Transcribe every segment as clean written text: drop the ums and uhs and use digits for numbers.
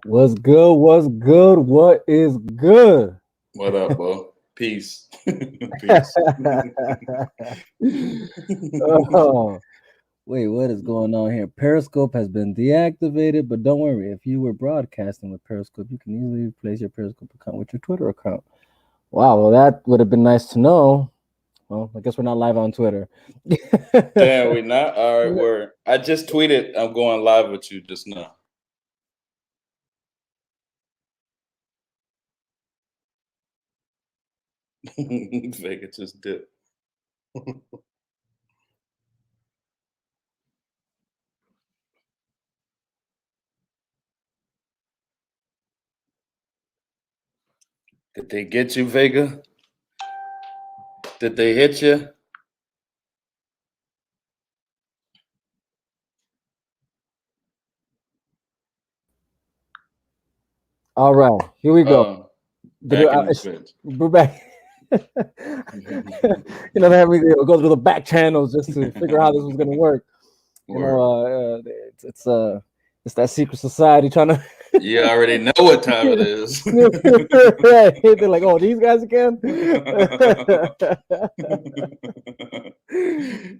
What's good? What's good? What is good? What up, bro? Peace. Peace. Oh, wait, what is going on here? Periscope has been deactivated, but don't worry. If you were broadcasting with Periscope, you can easily replace your Periscope account with your Twitter account. Wow, well, that would have been nice to know. Well, I guess we're not live on Twitter. Damn, we not? All right, word. I just tweeted I'm going live with you just now. Vega just did. Did they get you, Vega? Did they hit you? All right, here we go. Back in this bitch. We're back. We go through the back channels just to figure out how this was going to work. It's that secret society trying to. You already know what time it is. Right. They're like, oh, these guys again.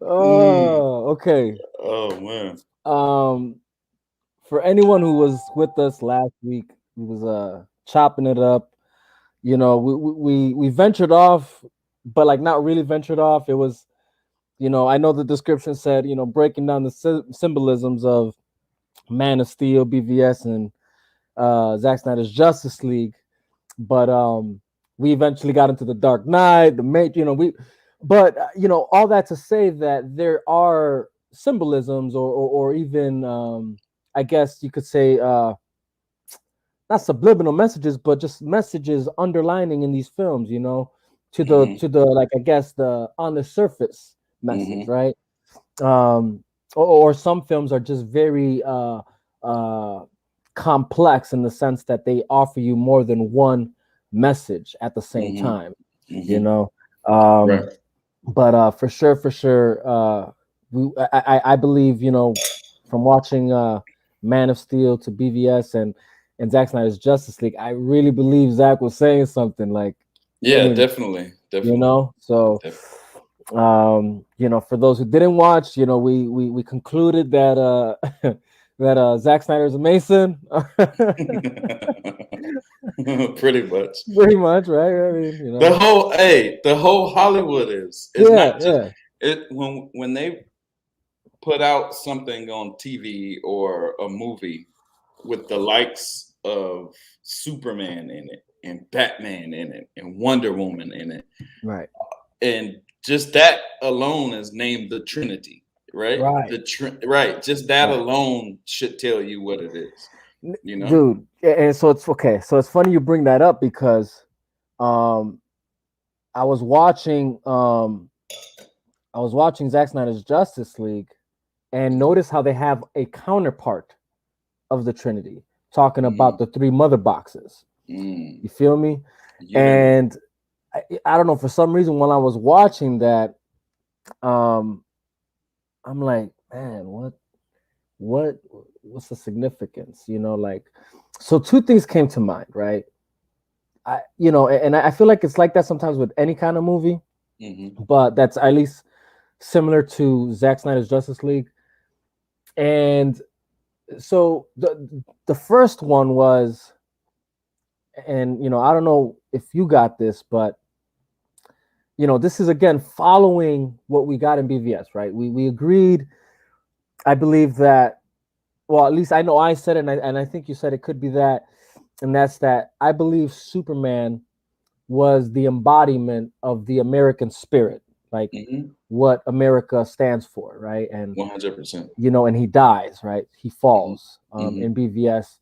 Oh, okay. Oh man. For anyone who was with us last week, we was chopping it up. We ventured off, but like not really ventured off. It was, I know the description said, breaking down the symbolisms of Man of Steel, BVS, and Zack Snyder's Justice League, but we eventually got into the Dark Knight, the Mate, all that to say that there are symbolisms or even I guess you could say not subliminal messages, but just messages underlining in these films, to the like I guess the on the surface message, right? Or some films are just very complex in the sense that they offer you more than one message at the same time, Right. But for sure, I believe, from watching Man of Steel to BVS and Zack Snyder's Justice League, I really believe Zack was saying something like, Definitely. So for those who didn't watch, we concluded that that Zack Snyder's a Mason. Pretty much. Pretty much, right? I mean, the whole Hollywood is. It's not just it when they put out something on TV or a movie with the likes of Superman in it and Batman in it and Wonder Woman in it. Right. And just that alone is named the Trinity, right? Right. Just that alone should tell you what it is. Dude, and so it's okay. So it's funny you bring that up because I was watching Zack Snyder's Justice League and notice how they have a counterpart of the Trinity talking about the three mother boxes. You feel me? And I don't know, for some reason when I was watching that, I'm like, man, what's the significance? So two things came to mind, right? I feel like it's like that sometimes with any kind of movie, but that's at least similar to Zack Snyder's Justice League. And so the first one was, and I don't know if you got this, but this is again following what we got in BVS, right? We agreed. I believe that, well, at least I know I said it, and I think you said it could be that, and that's that I believe Superman was the embodiment of the American spirit, like what America stands for, right? And 100%. And he dies, right? He falls in BVS,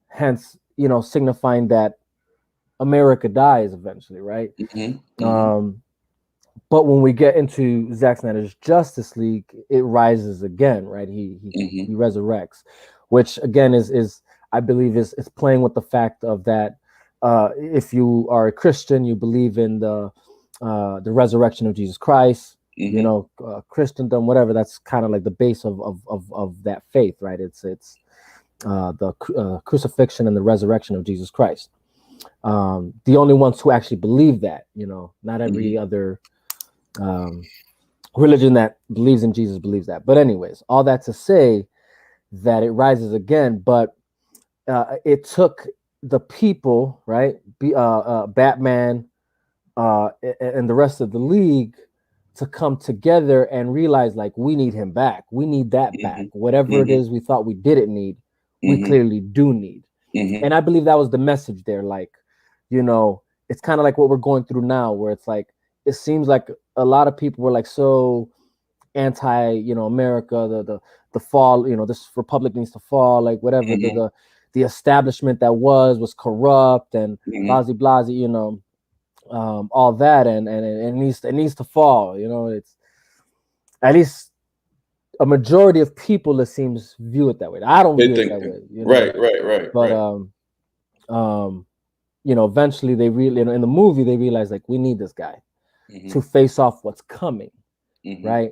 hence signifying that America dies eventually, right? But when we get into Zack Snyder's Justice League, it rises again, right? He resurrects, which again is I believe is playing with the fact of that if you are a Christian, you believe in the resurrection of Jesus Christ, Christendom, whatever. That's kind of like the base of that faith, right? It's the crucifixion and the resurrection of Jesus Christ. The only ones who actually believe that, not every other religion that believes in Jesus believes that. But anyways, all that to say that it rises again, but it took the people, right? Batman and the rest of the league to come together and realize, like, we need him back. We need that back. Whatever it is we thought we didn't need, we clearly do need. And I believe that was the message there. Like, it's kind of like what we're going through now, where it's like, it seems like a lot of people were like so anti, America, the fall, this republic needs to fall, like whatever, the establishment that was corrupt and blasey, all that, and it needs to fall. It's at least a majority of people, it seems, view it that way. I don't view it that way. Right. But eventually they really, in the movie, they realize, like, we need this guy to face off what's coming, right?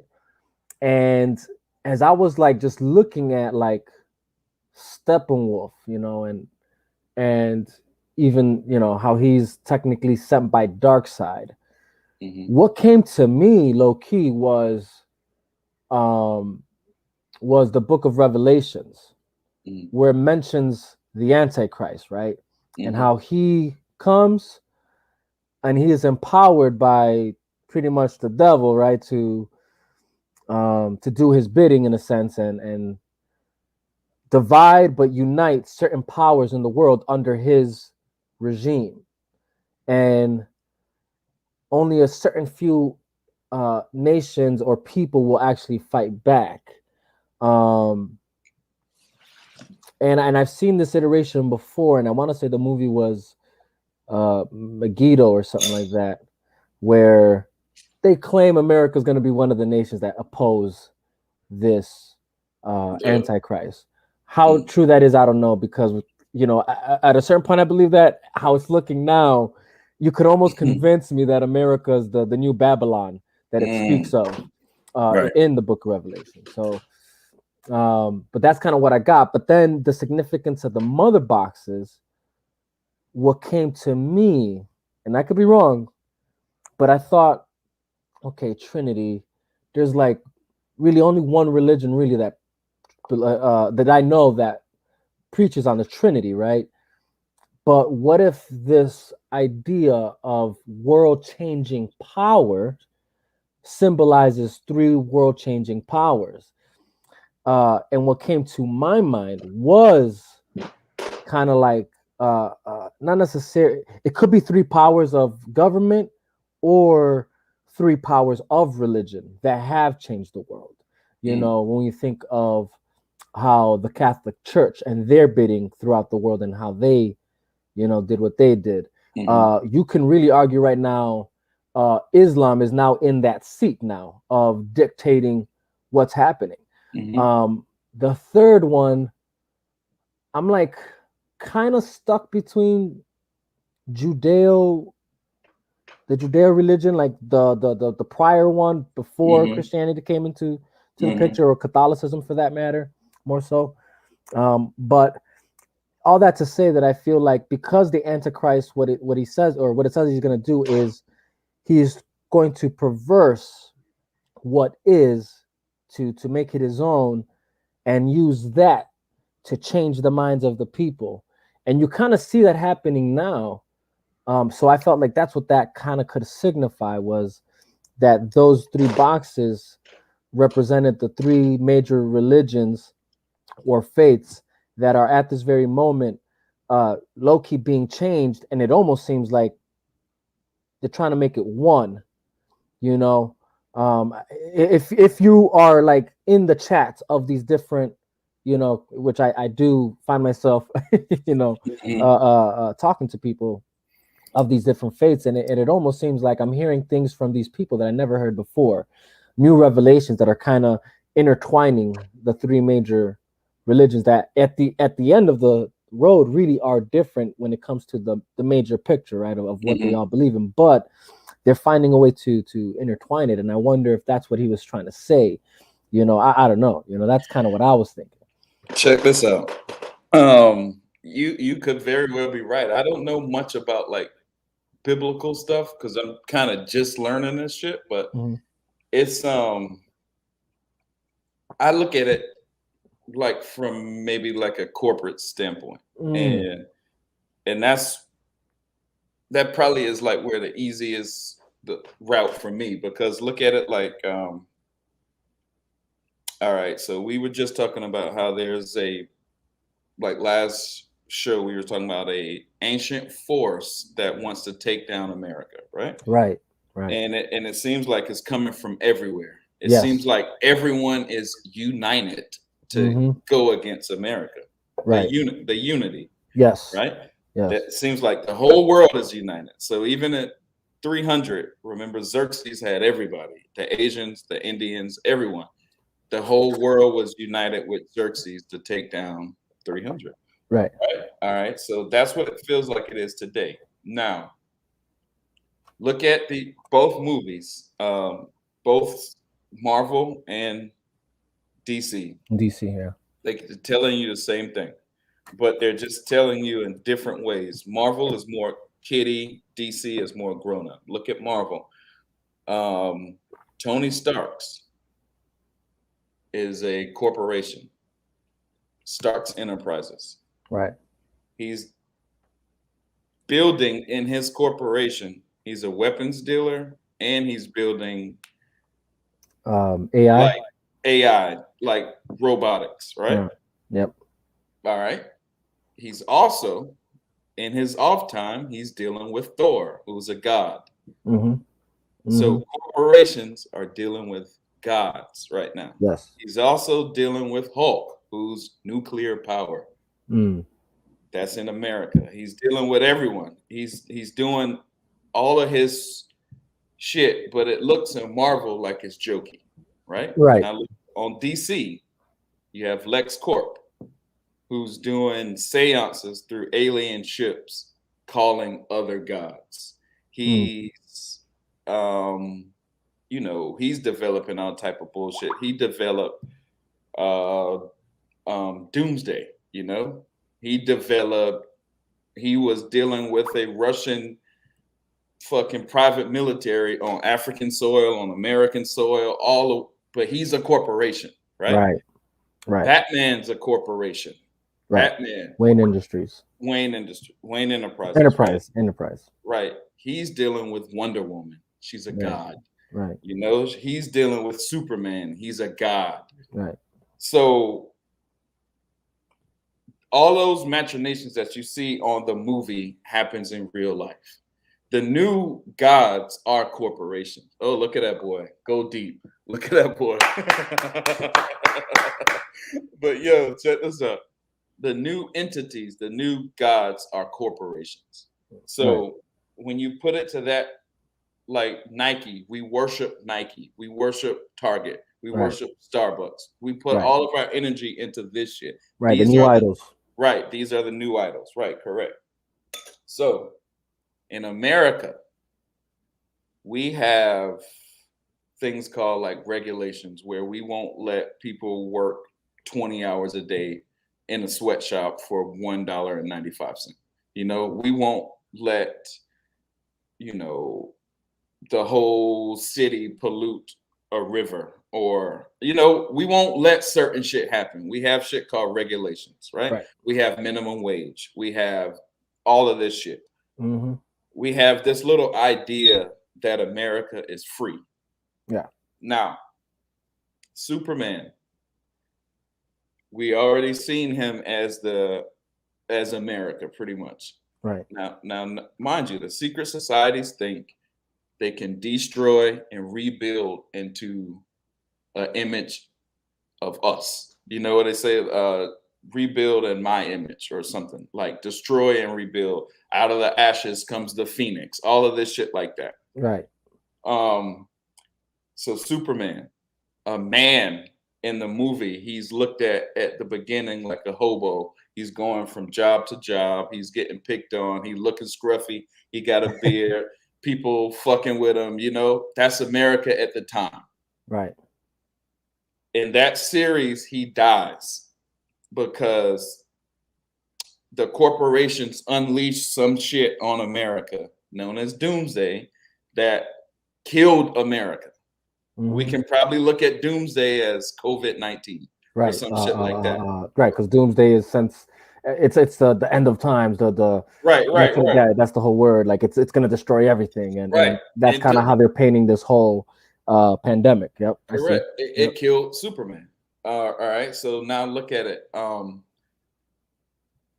And as I was like just looking at like Steppenwolf, and even how he's technically sent by Darkseid, what came to me low key was the book of Revelations, where it mentions the Antichrist, right? And how he comes and he is empowered by pretty much the devil, right, to do his bidding in a sense, and divide but unite certain powers in the world under his regime. And only a certain few nations or people will actually fight back. And I've seen this iteration before, and I want to say the movie was Megiddo or something like that, where they claim America's going to be one of the nations that oppose this Antichrist. How true that is, I don't know, because at a certain point, I believe that how it's looking now, you could almost convince me that America is the new Babylon that it speaks of in the Book of Revelation. So, but that's kind of what I got. But then the significance of the mother boxes, what came to me, and I could be wrong, but I thought, okay, Trinity, there's like really only one religion really that I know that preaches on the Trinity, right? But what if this idea of world-changing power symbolizes three world-changing powers? And what came to my mind was kind of like not necessarily, it could be three powers of government or three powers of religion that have changed the world. When you think of how the Catholic Church and their bidding throughout the world and how they, did what they did. You can really argue right now, Islam is now in that seat now of dictating what's happening. The third one, I'm like kind of stuck between the Judeo religion, like the prior one before Christianity came into the picture, or Catholicism for that matter, more so. But all that to say that I feel like because the Antichrist, what he says, or what it says he's going to do, is he's going to perverse what is to make it his own and use that to change the minds of the people. And you kind of see that happening now. So I felt like that's what that kind of could signify, was that those three boxes represented the three major religions or faiths that are at this very moment low-key being changed, and it almost seems like they're trying to make it one. If you are like in the chats of these different, which I do find myself talking to people of these different faiths, and it almost seems like I'm hearing things from these people that I never heard before, new revelations that are kind of intertwining the three major religions that at the end of the road really are different when it comes to the major picture, right, of what they all believe in, but they're finding a way to intertwine it. And I wonder if that's what he was trying to say. I don't know. That's kind of what I was thinking. Check this out. You could very well be right. I don't know much about like biblical stuff because I'm kind of just learning this shit, but it's I look at it like from maybe like a corporate standpoint. And that probably is like where the easiest the route for me because look at it like all right, so we were just talking about how there's a like last show we were talking about a ancient force that wants to take down America, right? Right. And it seems like it's coming from everywhere. It seems Yes. like everyone is united to go against America. Right. The unity, Yes. right? Yes. That seems like the whole world is united. So even at 300, remember Xerxes had everybody, the Asians, the Indians, everyone. The whole world was united with Xerxes to take down 300. Right. Right. All right. So that's what it feels like it is today. Now, look at the both movies, both Marvel and DC. DC, yeah. They're telling you the same thing, but they're just telling you in different ways. Marvel is more kiddie, DC is more grown up. Look at Marvel. Tony Stark's is a corporation, Stark's Enterprises. Right. He's building in his corporation. He's a weapons dealer and he's building AI. like AI, like robotics, right? Yep. All right. He's also in his off time, he's dealing with Thor, who's a god. So corporations are dealing with gods right now. Yes. He's also dealing with Hulk, who's nuclear power. That's in America. He's dealing with everyone. He's doing all of his shit, but it looks in Marvel like it's jokey, right? Right. Now on DC, you have LexCorp, who's doing seances through alien ships, calling other gods. He's, he's developing all type of bullshit. He developed Doomsday. He was dealing with a Russian fucking private military on African soil, on American soil, but he's a corporation, right? Right. Batman's a corporation. Right. Batman. Wayne Enterprises. Enterprise. Right. He's dealing with Wonder Woman. She's a god. Right. He's dealing with Superman. He's a god. Right. So all those machinations that you see on the movie happens in real life. The new gods are corporations. Oh, look at that boy. Go deep. Look at that boy. But yo, check this out. The new entities, the new gods are corporations. So when you put it to that, like Nike, we worship Nike. We worship Target. We worship Starbucks. We put all of our energy into this shit. Right. The new idols. Right. These are the new idols. Right. Correct. So in America, we have things called like regulations where we won't let people work 20 hours a day in a sweatshop for $1.95. We won't let, the whole city pollute a river or, we won't let certain shit happen. We have shit called regulations, right? We have minimum wage. We have all of this shit. We have this little idea that America is free. Yeah. Now, Superman, we already seen him as America pretty much. Right. Now, mind you, the secret societies think they can destroy and rebuild into an image of us. You know what they say? Rebuild in my image or something, like destroy and rebuild. Out of the ashes comes the phoenix. All of this shit like that. Right. So Superman, a man in the movie, he's looked at the beginning like a hobo. He's going from job to job. He's getting picked on. He looking scruffy. He got a beard. People fucking with him. That's America at the time. Right. In that series, he dies because the corporations unleashed some shit on America known as Doomsday that killed America. Mm-hmm. We can probably look at Doomsday as COVID-19 or some shit like that. Right, because Doomsday is since it's the end of times. The right. Yeah, that's the whole word. Like it's going to destroy everything, and that's kind of how they're painting this whole pandemic. Yep, correct. It killed Superman. All right, so now look at it.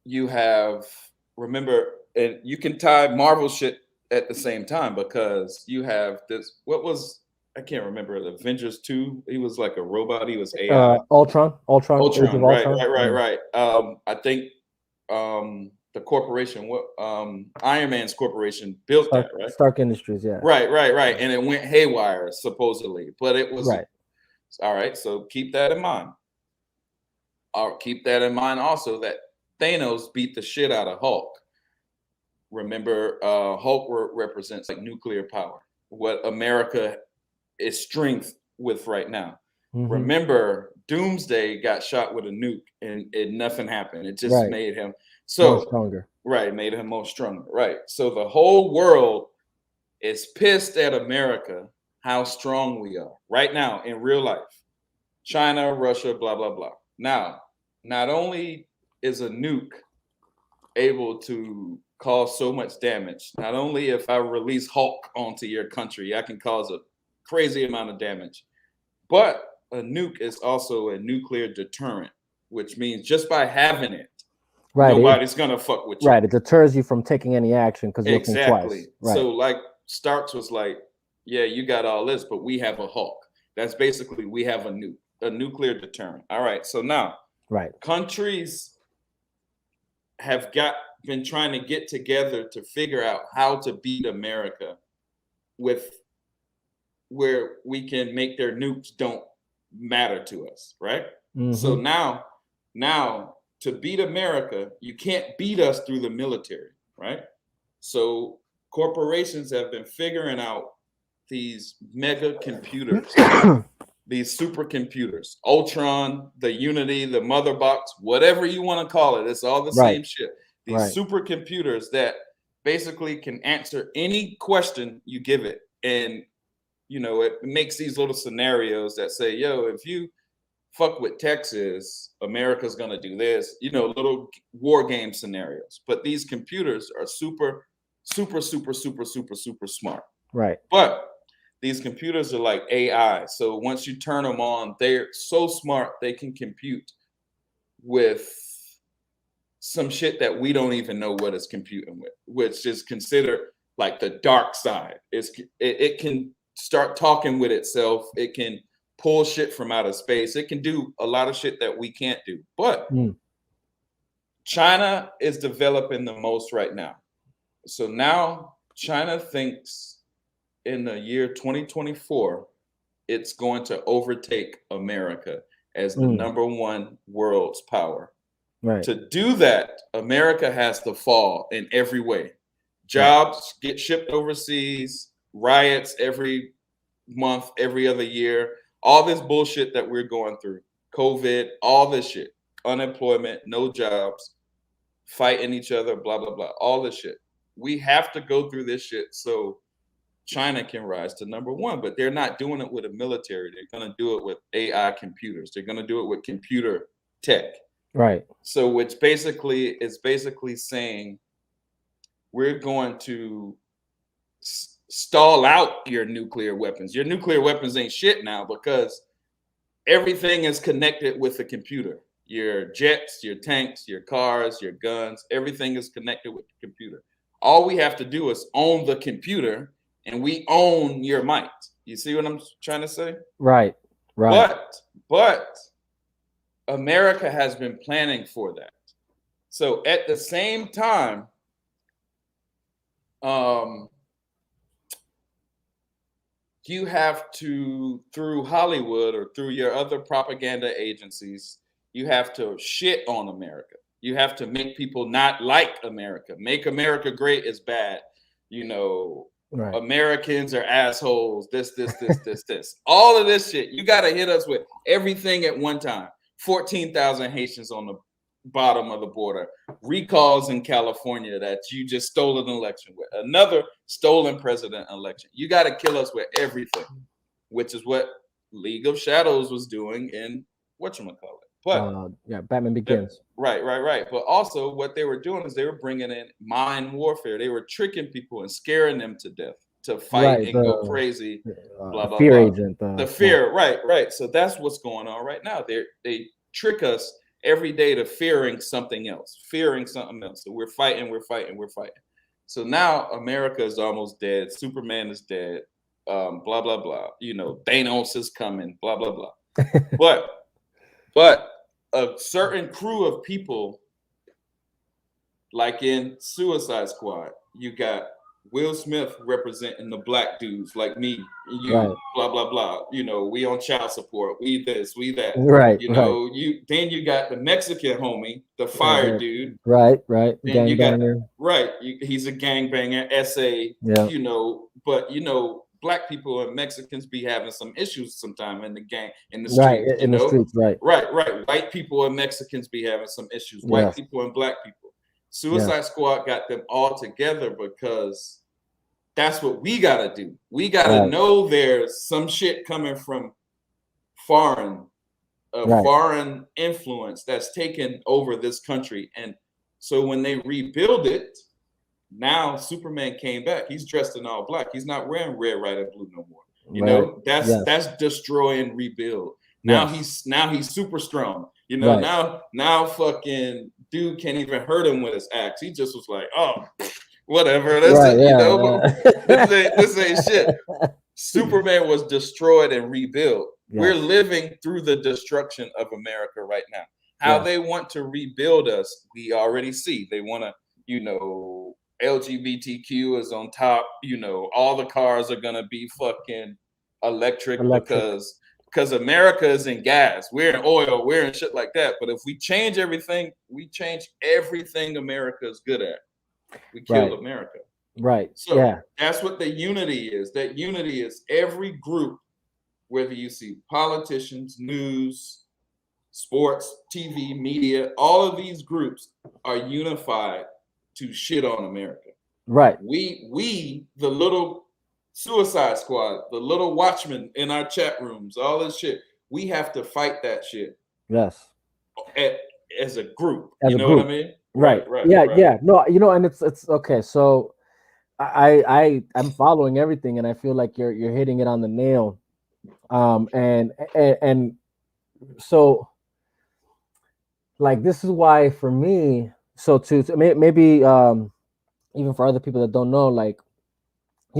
You have and you can tie Marvel shit at the same time because you have this. What was I can't remember. The Avengers 2. He was like a robot. He was AI. Ultron. Right. I think the corporation, Iron Man's corporation built that, right? Stark Industries, yeah. Right. And it went haywire, supposedly. But it was right. All right, so keep that in mind. Keep that in mind also that Thanos beat the shit out of Hulk. Remember, Hulk represents like nuclear power. What America is strength with right now. Mm-hmm. Remember, Doomsday got shot with a nuke and nothing happened. It just made him more stronger. Right, made him more stronger. Right. So the whole world is pissed at America how strong we are right now in real life. China, Russia, blah, blah, blah. Now, not only is a nuke able to cause so much damage, not only if I release Hulk onto your country, I can cause a crazy amount of damage, but a nuke is also a nuclear deterrent, which means just by having it, nobody's gonna fuck with you. Right, it deters you from taking any action because you'll think twice. Right. So like Starks was like, yeah, you got all this, but we have a Hulk. That's basically we have a nuclear deterrent. All right, so now countries have been trying to get together to figure out how to beat America with where we can make their nukes don't matter to us, right? Mm-hmm. So now to beat America, you can't beat us through the military, right? So corporations have been figuring out these mega computers, these supercomputers, Ultron, the Unity, the Mother Box, whatever you want to call it. It's all the same shit. These supercomputers that basically can answer any question you give it. And it makes these little scenarios that say, yo, if you fuck with Texas, America's going to do this, little war game scenarios. But these computers are super, super, super, super, super, super smart. Right. But these computers are like AI. So once you turn them on, they're so smart, they can compute with some shit that we don't even know what it's computing with, which is considered like the dark side. It can start talking with itself. It can pull shit from outer space. It can do a lot of shit that we can't do. But China is developing the most right now. So now China thinks in the year 2024, it's going to overtake America as the number one world's power. Right. To do that, America has to fall in every way. Jobs get shipped overseas, riots every month, every other year, all this bullshit that we're going through, COVID, all this shit, unemployment, no jobs, fighting each other, blah, blah, blah, all this shit. We have to go through this shit so China can rise to number one, but they're not doing it with a military. They're going to do it with AI computers. They're going to do it with computer tech. Right. So which basically is saying we're going to stall out your nuclear weapons. Your nuclear weapons ain't shit now because everything is connected with the computer. Your jets, your tanks, your cars, your guns, everything is connected with the computer. All we have to do is own the computer and we own your might. You see what I'm trying to say? Right. But America has been planning for that. So at the same time, you have to, through Hollywood or through your other propaganda agencies, you have to shit on America. You have to make people not like America. Make America great is bad. Americans are assholes. This. All of this shit. You got to hit us with everything at one time. 14,000 Haitians on the bottom of the border, recalls in California that you just stole an election with, another stolen president election. You got to kill us with everything, which is what League of Shadows was doing in whatchamacallit. But Batman Begins. Right. But also what they were doing is they were bringing in mind warfare. They were tricking people and scaring them to death to fight and go crazy. Blah, blah, fear blah. agent. The fear, right. So that's what's going on right now. They trick us every day to fearing something else. So we're fighting. So now America is almost dead. Superman is dead. Blah, blah, blah. Thanos is coming. Blah, blah, blah. But a certain crew of people, like in Suicide Squad, you got Will Smith representing the black dudes like me, you, blah, blah, blah. We on child support, we this, we that. Right. Then you got the Mexican homie, the fire dude. Right. Then you got he's a gangbanger, SA, but black people and Mexicans be having some issues sometime in the gang, in the streets. In the streets, right. White people and Mexicans be having some issues. White people and black people. Suicide Squad got them all together because that's what we gotta do. We gotta know there's some shit coming from foreign influence that's taken over this country. And so when they rebuild it, now Superman came back. He's dressed in all black. He's not wearing red, white, and blue no more. That's destroy and rebuild. Now he's super strong. Now fucking dude can't even hurt him with his axe. He just was like, oh, whatever. This ain't shit. Superman was destroyed and rebuilt. We're living through the destruction of America right now. How they want to rebuild us, we already see. They want to, LGBTQ is on top. All the cars are gonna be fucking electric. because America is in gas. We're in oil. We're in shit like that. But if we change everything, we change everything America is good at. We kill America. Right. So that's what the unity is. That unity is every group, whether you see politicians, news, sports, TV, media, all of these groups are unified to shit on America. Right. We, the little Suicide Squad, the little watchmen in our chat rooms, all this shit, we have to fight that shit. Yes. As a group. As you know what I mean? Right. Yeah. No, and it's okay. So I'm following everything, and I feel like you're hitting it on the nail. And so like this is why for me, so to maybe even for other people that don't know, like,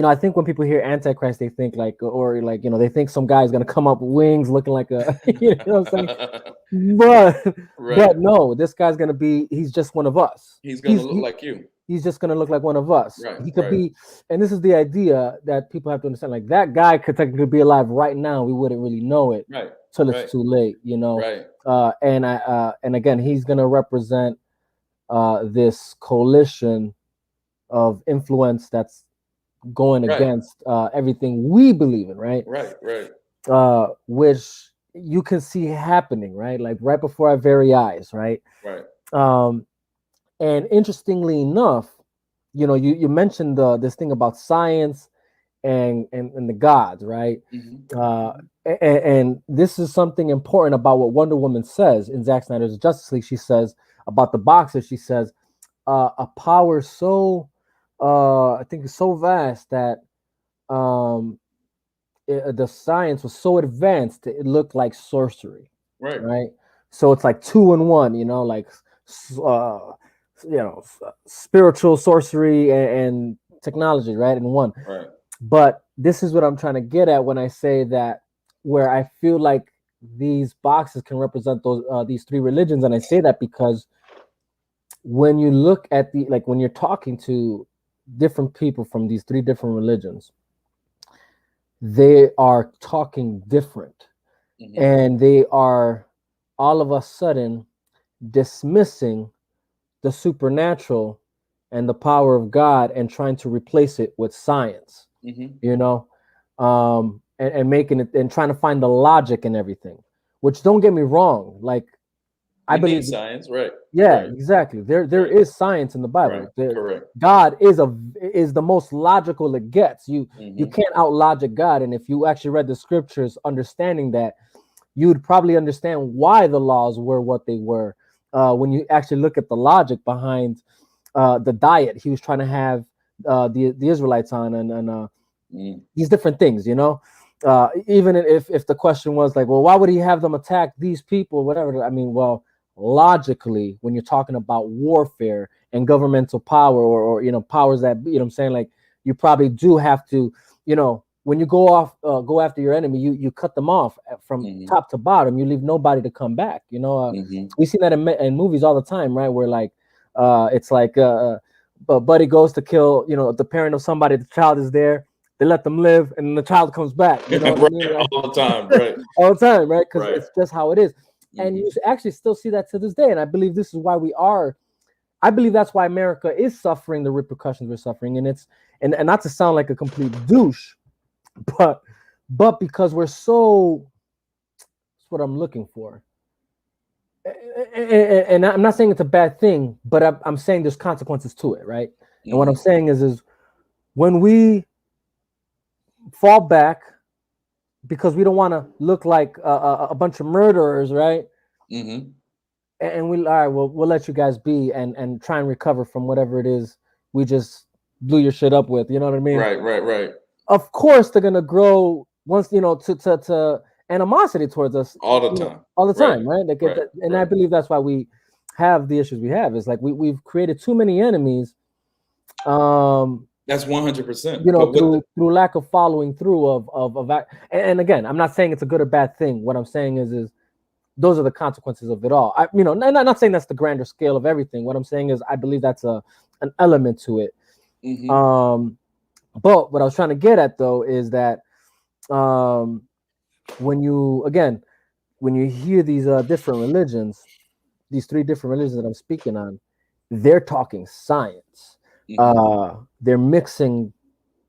I think when people hear Antichrist, they think like, or like, they think some guy's gonna come up with wings looking like a, you know what I'm saying? But no, this guy's gonna be, he's just one of us. He's gonna look like you. He's just gonna look like one of us. Right, he could be, and this is the idea that people have to understand. Like that guy could technically be alive right now. We wouldn't really know it till it's too late, And again, he's gonna represent this coalition of influence that's going against everything we believe in, right? Which you can see happening, right? Like right before our very eyes, right? And interestingly enough, you mentioned this thing about science and the gods, right? And this is something important about what Wonder Woman says in Zack Snyder's Justice League. She says about the boxers, she says a power so I think it's so vast that the science was so advanced it looked like sorcery, right? So it's like 2 in 1, like spiritual sorcery and technology, right, in one. But this is what I'm trying to get at when I say that, where I feel like these boxes can represent these 3 religions, and I say that because when you look at when you're talking to different people from these 3 different religions, they are talking different, and they are all of a sudden dismissing the supernatural and the power of God and trying to replace it with science, and making it and trying to find the logic in everything. Which, don't get me wrong, like I You need believe, science, right? yeah, Right. exactly. There Right. is science in the Right. Bible. Correct. God is the most logical it gets. You can't out logic God, and if you actually read the scriptures, understanding that, you would probably understand why the laws were what they were. When you actually look at the logic behind the diet he was trying to have the Israelites on, and these different things, even if the question was like, well, why would he have them attack these people, whatever. I mean, well, logically, when you're talking about warfare and governmental power, or powers that, I'm saying, like, you probably do have to, when you go after your enemy, you cut them off from top to bottom. You leave nobody to come back. We see that in movies all the time, right? Where like it's like buddy goes to kill the parent of somebody, the child is there, they let them live, and the child comes back. You know what I mean? Like, all the time, right? All the time, right? Because Right. it's just how it is. And you actually still see that to this day. And I believe this is why I believe that's why America is suffering the repercussions we're suffering. And and not to sound like a complete douche, but because we're so, that's what I'm looking for. And I'm not saying it's a bad thing, but I'm saying there's consequences to it, right? And what I'm saying is when we fall back because we don't want to look like a bunch of murderers, right? And all right, we'll let you guys be and try and recover from whatever it is we just blew your shit up with. You know what I mean? Right. Of course, they're gonna grow once, to animosity towards us all the time, right? Like, and I believe that's why we have the issues we have. Is like we've created too many enemies. That's 100%. Through lack of following through of and again, I'm not saying it's a good or bad thing. What I'm saying is those are the consequences of it all. Not saying that's the grander scale of everything. What I'm saying is I believe that's an element to it. But what I was trying to get at though is that when you hear these different religions, these three different religions that I'm speaking on, they're talking science. They're mixing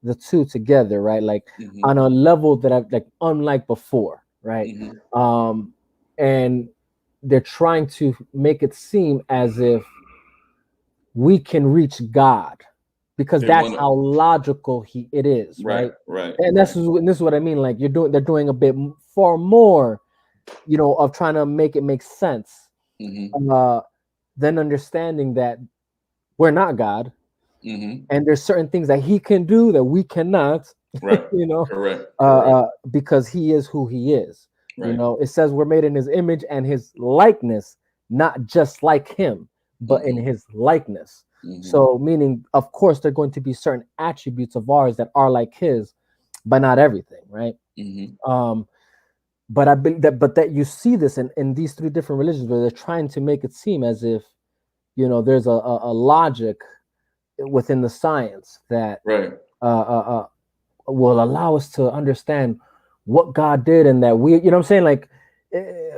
the two together, right? Like on a level that I've like unlike before, right? And they're trying to make it seem as if we can reach God because that's how logical it is, right? And this is what I mean. Like they're doing a bit far more, of trying to make it make sense, than understanding that we're not God, and there's certain things that He can do that we cannot, Correct. Because He is who He is. It says we're made in His image and His likeness, not just like Him, but in His likeness. So meaning, of course, there are going to be certain attributes of ours that are like His, but not everything, right? But I believe that you see this in these three different religions where they're trying to make it seem as if, there's a logic within the science that will allow us to understand what God did, and that we, what I'm saying, like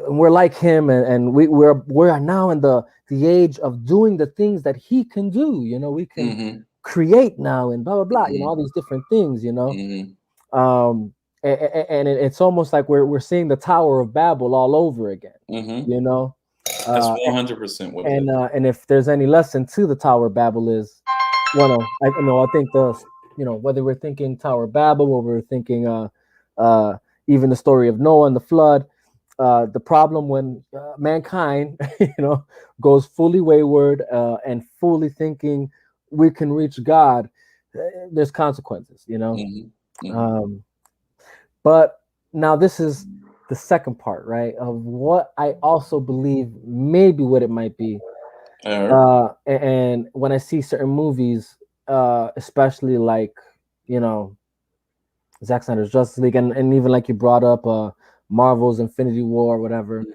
we're like Him, and we're now in the age of doing the things that He can do. We can create now, and blah blah blah. All these different things. And it's almost like we're seeing the Tower of Babel all over again. That's 100% what it is. And if there's any lesson to the Tower of Babel is, I think whether we're thinking Tower of Babel or we're thinking even the story of Noah and the flood, the problem when mankind goes fully wayward and fully thinking we can reach God, there's consequences. But now this is the second part, right, of what I also believe maybe what it might be. And when I see certain movies, especially like, Zack Snyder's Justice League, and even like you brought up Marvel's Infinity War, whatever.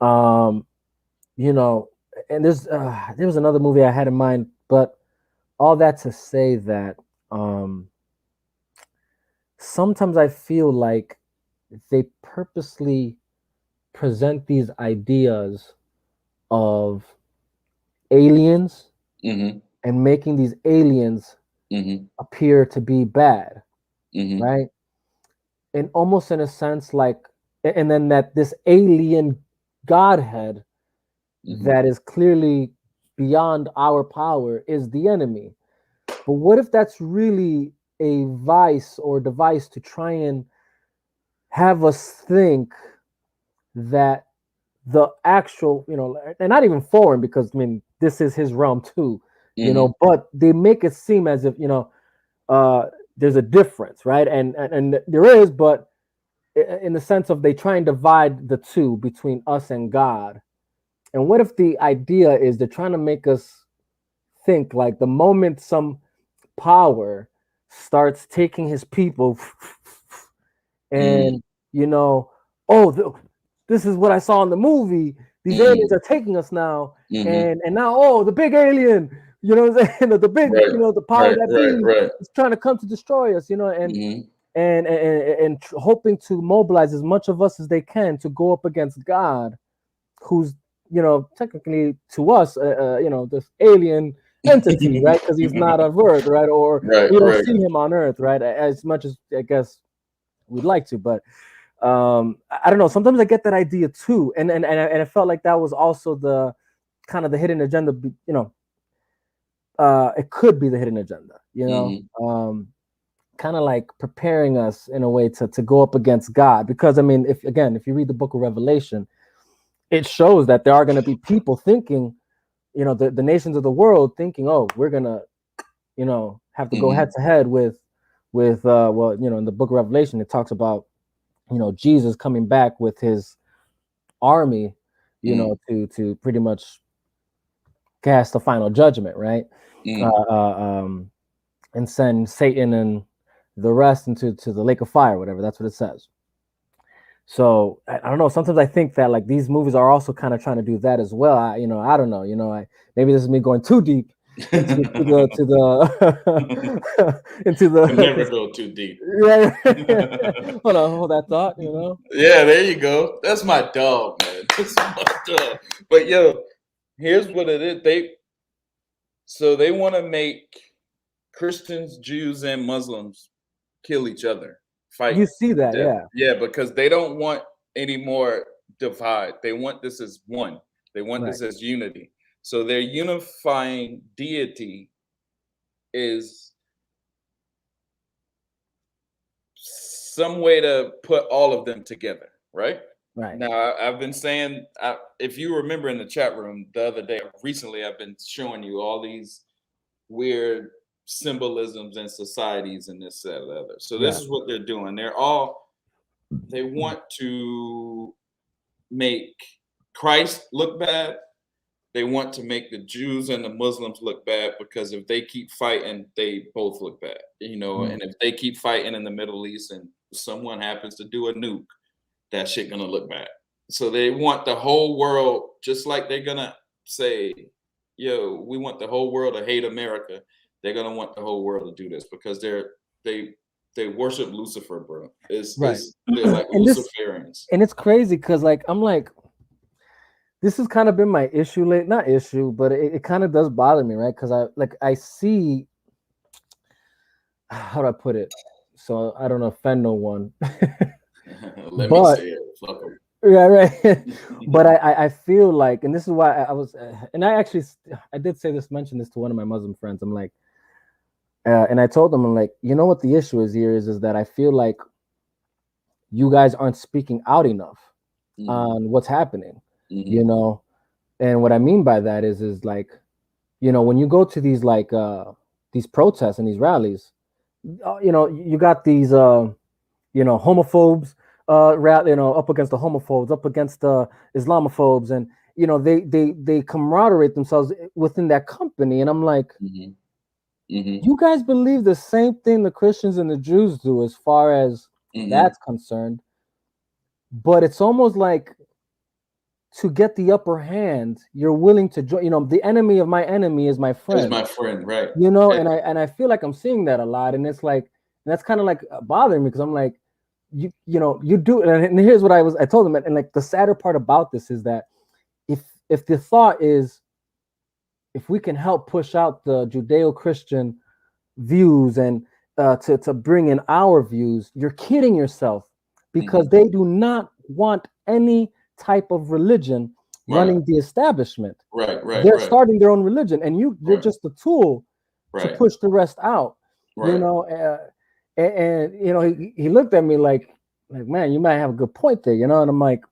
And there was another movie I had in mind, but all that to say that sometimes I feel like they purposely present these ideas of aliens and making these aliens appear to be bad, right? And almost in a sense like, and then that this alien godhead that is clearly beyond our power is the enemy. But what if that's really a vice or device to try and have us think that the actual, and not even foreign, because I mean this is his realm too, but they make it seem as if there's a difference, right? And there is, but in the sense of they try and divide the two between us and God. And what if the idea is they're trying to make us think like the moment some power starts taking his people and this is what I saw in the movie, these aliens are taking us now, and now the big alien, the big the power that be is trying to come to destroy us, and hoping to mobilize as much of us as they can to go up against God, who's technically to us this alien entity, right? Because he's not of Earth, right? Or we don't see him on Earth, right? As much as I guess we'd like to, but I don't know. Sometimes I get that idea too, and I felt like that was also the kind of the hidden agenda. It could be the hidden agenda, kind of like preparing us in a way to go up against God. Because I mean, if you read the book of Revelation, it shows that there are going to be people thinking, the nations of the world thinking, oh, we're gonna, have to go head to head with in the book of Revelation, it talks about, Jesus coming back with his army, to pretty much cast the final judgment, right? And send Satan and the rest into the lake of fire, whatever. That's what it says. So I don't know. Sometimes I think that like these movies are also kind of trying to do that as well. I don't know. Maybe this is me going too deep into the never go too deep. Yeah. Hold that thought. Yeah, there you go. That's my dog, man. That's my dog. But here's what it is. They want to make Christians, Jews, and Muslims kill each other, fight. You see that, yeah, because they don't want any more divide. They want this as one. They want this as unity. So their unifying deity is some way to put all of them together, right? Right. Now, I've been saying, if you remember in the chat room the other day, recently, I've been showing you all these weird symbolisms and societies and this, that, and the other. So this is what they're doing. They want to make Christ look bad. They want to make the Jews and the Muslims look bad, because if they keep fighting, they both look bad, and if they keep fighting in the Middle East and someone happens to do a nuke, that shit gonna look bad. So they want the whole world, just like they're gonna say, yo, we want the whole world to hate America. They're gonna want the whole world to do this, because they worship Lucifer, bro. They're like Luciferians. And it's crazy because I'm like, this has kind of been my issue not issue, but it kind of does bother me, right? Because I see, how do I put it? So I don't offend no one. Let me say it. Fuck them. Yeah, right. But I feel like, and this is why I was, and I did mention this to one of my Muslim friends. I'm like, and I told them, I'm like, what the issue is here is that I feel like you guys aren't speaking out enough on what's happening, and what I mean by that is like, when you go to these like these protests and these rallies, you got these homophobes up against the homophobes, up against the Islamophobes, and they camaraderate themselves within that company, and I'm like, you guys believe the same thing the Christians and the Jews do as far as that's concerned, but it's almost like, to get the upper hand, you're willing to join. The enemy of my enemy is my friend. Is my friend, right? And I feel like I'm seeing that a lot, and it's like, and that's kind of like bothering me, because I'm like, you do, and here's what I told them, and like the sadder part about this is that if the thought is, if we can help push out the Judeo-Christian views and to bring in our views, you're kidding yourself, because they do not want any type of religion running the establishment. Right. They're starting their own religion, and you're just a tool to push the rest out. You know, and you know, he looked at me like, man, you might have a good point there, you know. And I'm like,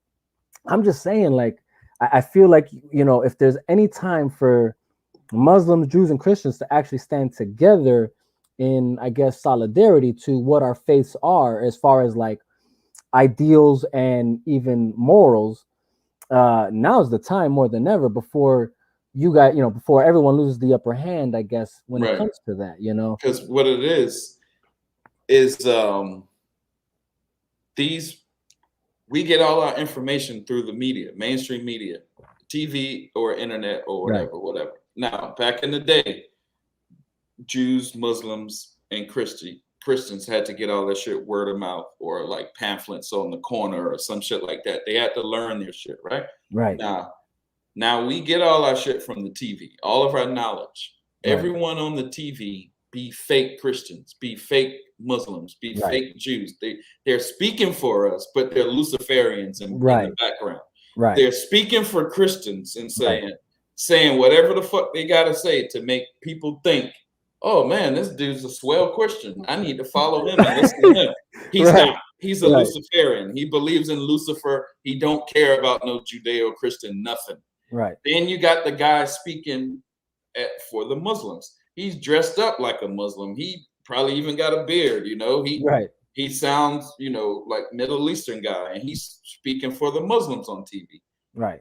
I'm just saying, like, I feel like, you know, if there's any time for Muslims, Jews, and Christians to actually stand together in, I guess, solidarity to what our faiths are, as far as like ideals and even morals, now's the time more than ever, before you got, you know, before everyone loses the upper hand, I guess, when it comes to that, you know. Because what it is these, we get all our information through the media, mainstream media, TV or internet or whatever. Now, back in the day, Jews, Muslims, and Christians had to get all that shit word of mouth, or like pamphlets on the corner or some shit like that. They had to learn their shit, right? Now we get all our shit from the TV, all of our knowledge. Everyone on the TV be fake Christians, be fake Muslims, be fake Jews. They're speaking for us, but they're Luciferians in the background. They're speaking for Christians and saying whatever the fuck they gotta say to make people think, oh man, this dude's a swell Christian. I need to follow him and listen to him. He's not. He's a Luciferian. He believes in Lucifer. He don't care about no Judeo-Christian nothing. Then you got the guy speaking for the Muslims. He's dressed up like a Muslim. He probably even got a beard, you know. He sounds, you know, like Middle Eastern guy, and he's speaking for the Muslims on TV.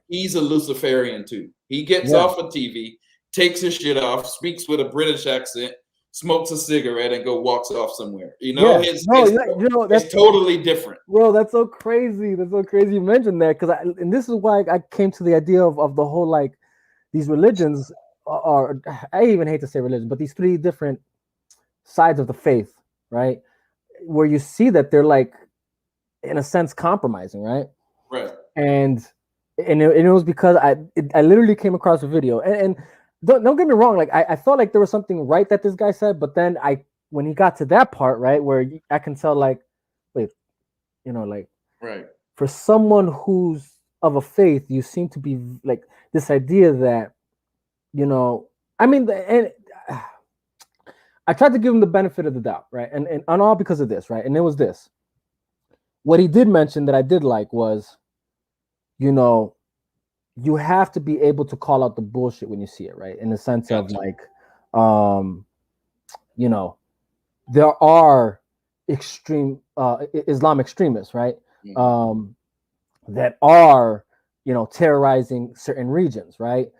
He's a Luciferian too. He gets off of TV, takes his shit off, speaks with a British accent, smokes a cigarette, and walks off somewhere. You know, it's totally different. Bro, that's so crazy. That's so crazy you mentioned that, because and this is why I came to the idea of the whole, like, these religions are, I even hate to say religion, but these three different sides of the faith, right? Where you see that they're, like, in a sense, compromising, right? And it was because I literally came across a video, and don't get me wrong, like, I felt like there was something right that this guy said, but then when he got to that part, right, where I can tell, like, wait, you know, like, for someone who's of a faith, you seem to be like this idea that, you know, I mean, and I tried to give him the benefit of the doubt, right, and all because of this, right, and it was this. What he did mention that I did like was, you know, you have to be able to call out the bullshit when you see it, right? In the sense of, like, you know, there are extreme Islam extremists, right? That are, you know, terrorizing certain regions, right?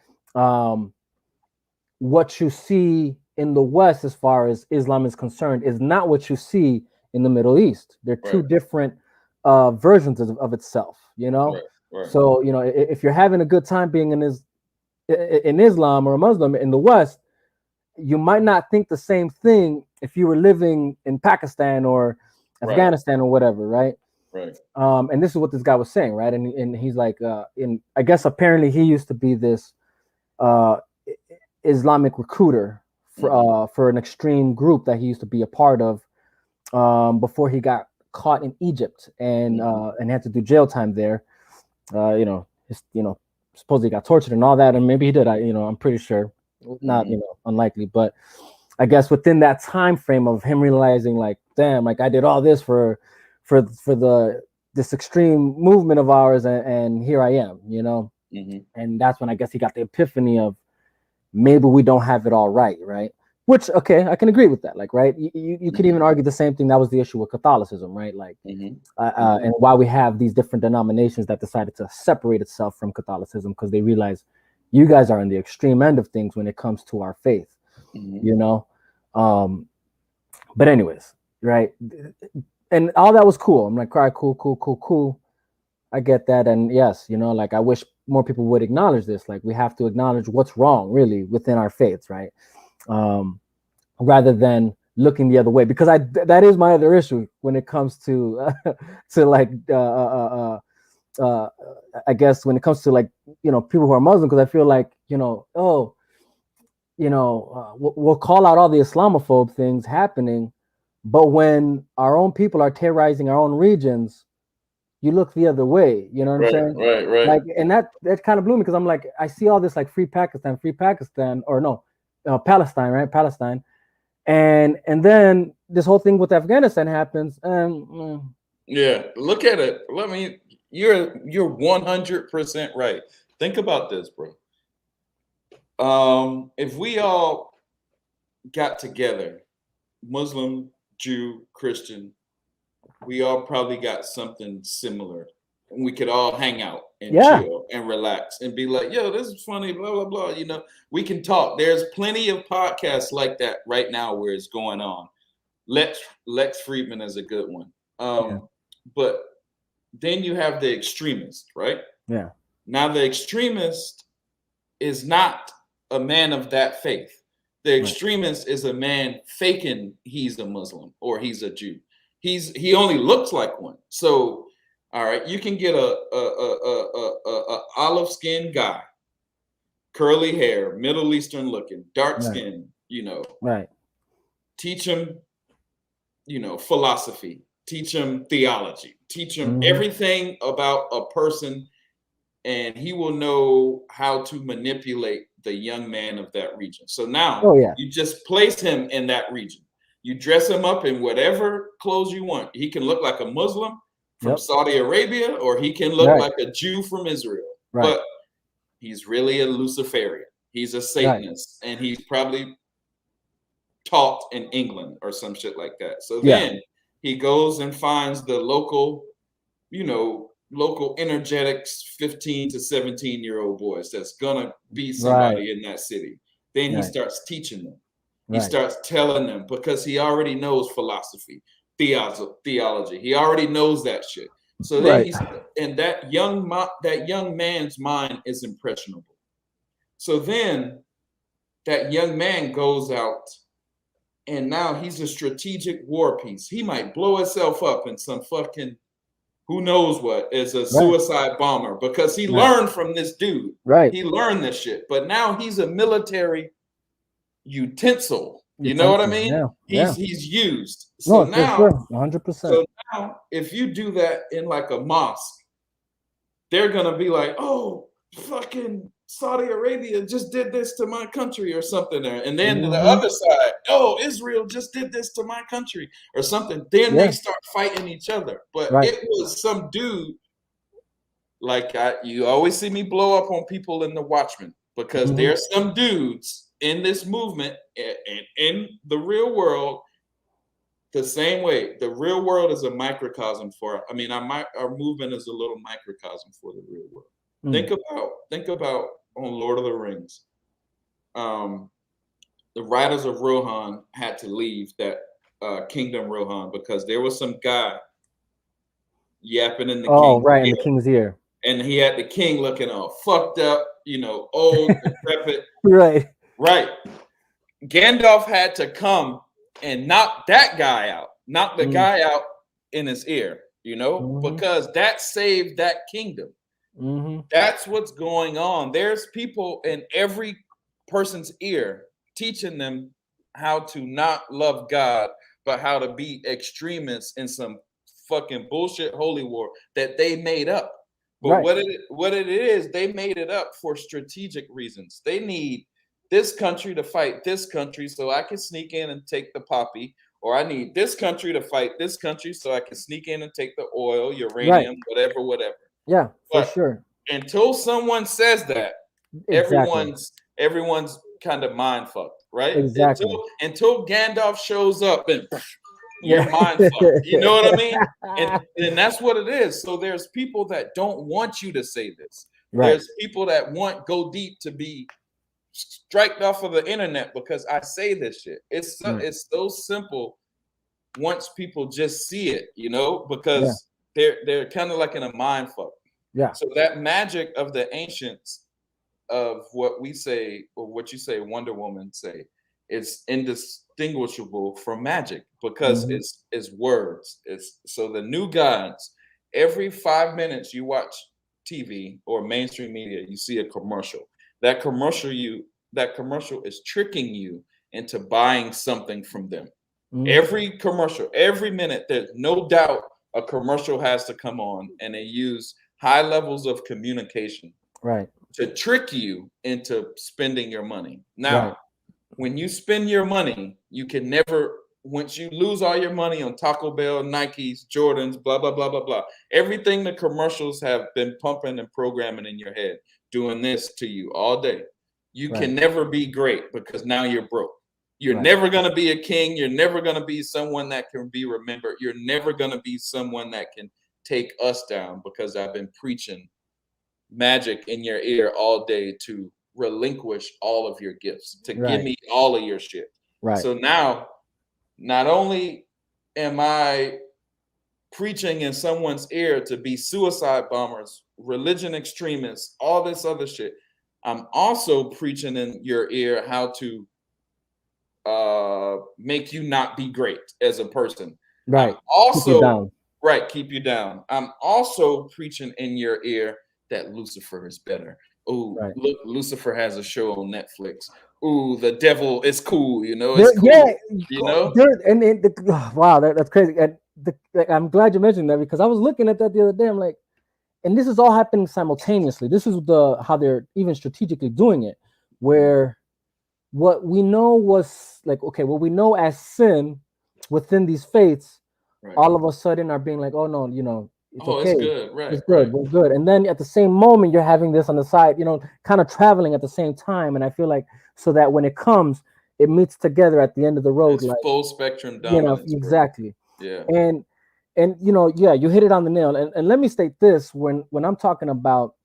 What you see in the West, as far as Islam is concerned, is not what you see in the Middle East. They're two different versions of itself, you know? So, you know, if you're having a good time being in Islam or a Muslim in the West, you might not think the same thing if you were living in Pakistan or Afghanistan or whatever, right? And this is what this guy was saying, right? And he's like, I guess apparently he used to be this Islamic recruiter for an extreme group that he used to be a part of before he got caught in Egypt and had to do jail time there. You know, supposedly got tortured and all that, and maybe he did. I'm pretty sure, not unlikely, but I guess within that time frame of him realizing, like, damn, like, I did all this for this extreme movement of ours, and here I am, you know. And that's when I guess he got the epiphany of maybe we don't have it all right. Which, okay, I can agree with that. Like, right, you could even argue the same thing. That was the issue with Catholicism, right? Like, and why we have these different denominations that decided to separate itself from Catholicism, because they realize you guys are on the extreme end of things when it comes to our faith, you know. But anyways, right, and all that was cool. I'm like, all right, cool. I get that, and yes, you know, like, I wish more people would acknowledge this. Like, we have to acknowledge what's wrong, really, within our faiths, right? Rather than looking the other way, because that is my other issue when it comes to like I guess when it comes to, like, you know, people who are Muslim, because I feel like, you know, we'll call out all the Islamophobe things happening, but when our own people are terrorizing our own regions, you look the other way. You know what I'm saying? Right. Like, and that kind of blew me because I'm like, I see all this like free Pakistan, or no, Palestine, right? Palestine, and then this whole thing with Afghanistan happens, and yeah, look at it. Let me. You're 100% right. Think about this, bro. If we all got together, Muslim, Jew, Christian, we all probably got something similar. And we could all hang out and chill and relax and be like, yo, this is funny, blah, blah, blah. You know, we can talk. There's plenty of podcasts like that right now where it's going on. Lex Friedman is a good one. But then you have the extremist, right? Yeah. Now the extremist is not a man of that faith. The extremist is a man faking he's a Muslim or he's a Jew. He only looks like one. So, all right, you can get a olive skinned guy, curly hair, Middle Eastern looking, dark skin, you know. Right. Teach him, you know, philosophy. Teach him theology. Teach him everything about a person, and he will know how to manipulate the young man of that region. So now you just place him in that region. You dress him up in whatever clothes you want. He can look like a Muslim from Saudi Arabia, or he can look like a Jew from Israel. But he's really a Luciferian. He's a Satanist, and he's probably taught in England or some shit like that. So then he goes and finds the local, you know, local energetics 15 to 17-year-old boys that's gonna be somebody in that city. Then he starts teaching them. He starts telling them, because he already knows philosophy, theology. He already knows that shit. So then he's, and that young man's mind is impressionable. So then that young man goes out, and now he's a strategic war piece. He might blow himself up in some fucking who knows what, as a suicide bomber, because he learned from this dude. He learned this shit. But now he's a military utensil. You know what I mean? He's used. So now, 100%. So now, if you do that in like a mosque, they're gonna be like, "Oh, fucking Saudi Arabia just did this to my country," or something there. And then the other side, "Oh, Israel just did this to my country," or something. Then they start fighting each other. But it was some dude. Like you always see me blow up on people in the Watchmen, because there's some dudes in this movement and in the real world the same way. The real world is a microcosm for, I mean, our movement is a little microcosm for the real world. Think about on Lord of the Rings. The writers of Rohan had to leave that kingdom Rohan because there was some guy yapping in the king's ear. In the king's ear. And he had the king looking all fucked up, you know, old, decrepit. Right. Gandalf had to come and knock that guy out, knock the guy out in his ear, you know, because that saved that kingdom. That's what's going on. There's people in every person's ear teaching them how to not love God, but how to be extremists in some fucking bullshit holy war that they made up. But what it is, they made it up for strategic reasons. They need this country to fight this country so I can sneak in and take the poppy, or I need this country to fight this country so I can sneak in and take the oil, uranium, whatever. Yeah, for sure. Until someone says that, everyone's kind of mind fucked, right? Exactly. Until Gandalf shows up and your mind fucked. You know what I mean? And that's what it is. So there's people that don't want you to say this. There's people that want Go Deep to be striked off of the internet because I say this shit. It's so simple once people just see it, you know, because they're kind of like in a mind fuck. Yeah. So that magic of the ancients, of what we say, or what you say Wonder Woman say, is indistinguishable from magic because it's words. It's so the new gods, every 5 minutes you watch TV or mainstream media, you see a commercial. That commercial is tricking you into buying something from them. Every commercial, every minute, there's no doubt a commercial has to come on, and they use high levels of communication to trick you into spending your money. Now, when you spend your money, you can never, once you lose all your money on Taco Bell, Nikes, Jordans, blah, blah, blah, blah, blah, everything the commercials have been pumping and programming in your head, doing this to you all day. You can never be great because now you're broke. You're never going to be a king. You're never going to be someone that can be remembered. You're never going to be someone that can take us down because I've been preaching magic in your ear all day to relinquish all of your gifts, to give me all of your shit. So now, not only am I preaching in someone's ear to be suicide bombers, religion extremists, all this other shit, I'm also preaching in your ear how to make you not be great as a person. I'm also keep you down. I'm also preaching in your ear that Lucifer is better. Oh, look, Lucifer has a show on Netflix. Ooh, the devil is cool. You know, it's cool. Yeah, you know. Wow, that's crazy. And I'm glad you mentioned that because I was looking at that the other day. I'm like, and this is all happening simultaneously. This is how they're even strategically doing it, where what we know was like, okay, what we know as sin within these faiths, all of a sudden are being like, oh no, you know, it's okay, it's good, it's good, we're good. And then at the same moment, you're having this on the side, you know, kind of traveling at the same time. And I feel like so that when it comes, it meets together at the end of the road, it's like full spectrum dominance. You know, exactly. Yeah. And you know, yeah, you hit it on the nail. And let me state this when I'm talking about,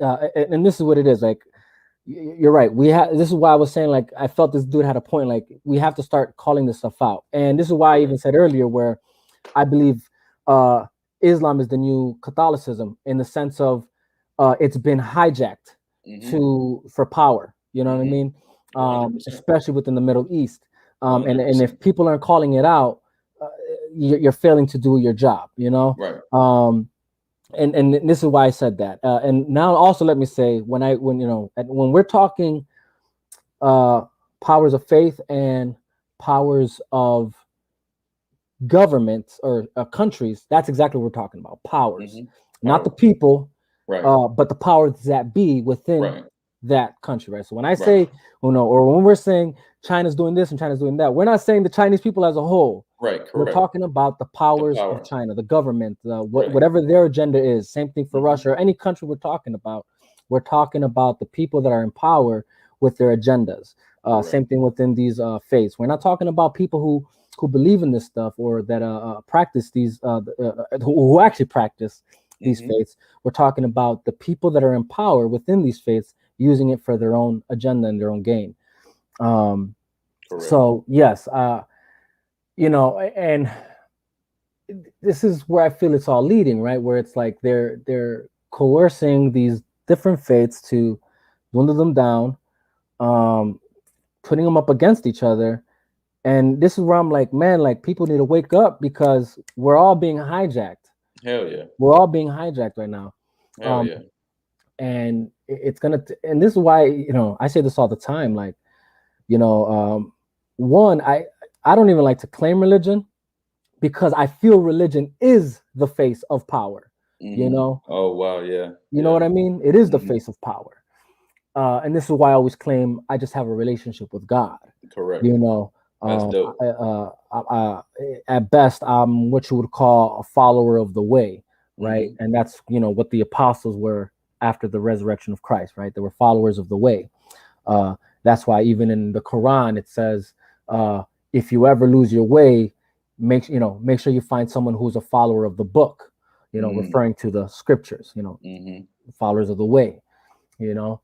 and this is what it is, like. You're right. This is why I was saying, like, I felt this dude had a point. Like, we have to start calling this stuff out. And this is why I even said earlier, where I believe Islam is the new Catholicism in the sense of it's been hijacked for power. You know what I mean? Especially within the Middle East. And if people aren't calling it out, you're failing to do your job. You know? Right. And this is why I said that. And now also let me say when we're talking powers of faith and powers of governments or countries, that's exactly what we're talking about. Powers, not the people, but the powers that be within that country, right? So when I say, or when we're saying China's doing this and China's doing that, we're not saying the Chinese people as a whole. Right, correct. We're talking about the powers of China, the government, whatever their agenda is. Same thing for Russia or any country we're talking about. We're talking about the people that are in power with their agendas. Same thing within these faiths. We're not talking about people who believe in this stuff or that practice these, who actually practice these faiths. We're talking about the people that are in power within these faiths using it for their own agenda and their own gain. So yes, you know, and this is where I feel it's all leading, right? Where it's like they're coercing these different faiths to dwindle them down, putting them up against each other. And this is where I'm like, man, like people need to wake up because we're all being hijacked. Hell yeah. We're all being hijacked right now. Hell yeah. And it's and this is why, you know, I say this all the time, like, you know, one, I don't even like to claim religion because I feel religion is the face of power, you know? Oh, wow, yeah. You know what I mean? It is the face of power. And this is why I always claim I just have a relationship with God. Correct. You know, that's dope. At best, I'm what you would call a follower of the way, right? And that's, you know, what the apostles were after the resurrection of Christ, right? They were followers of the way. That's why even in the Quran, it says, if you ever lose your way, make sure you find someone who's a follower of the book, you know, referring to the scriptures, you know, followers of the way, you know.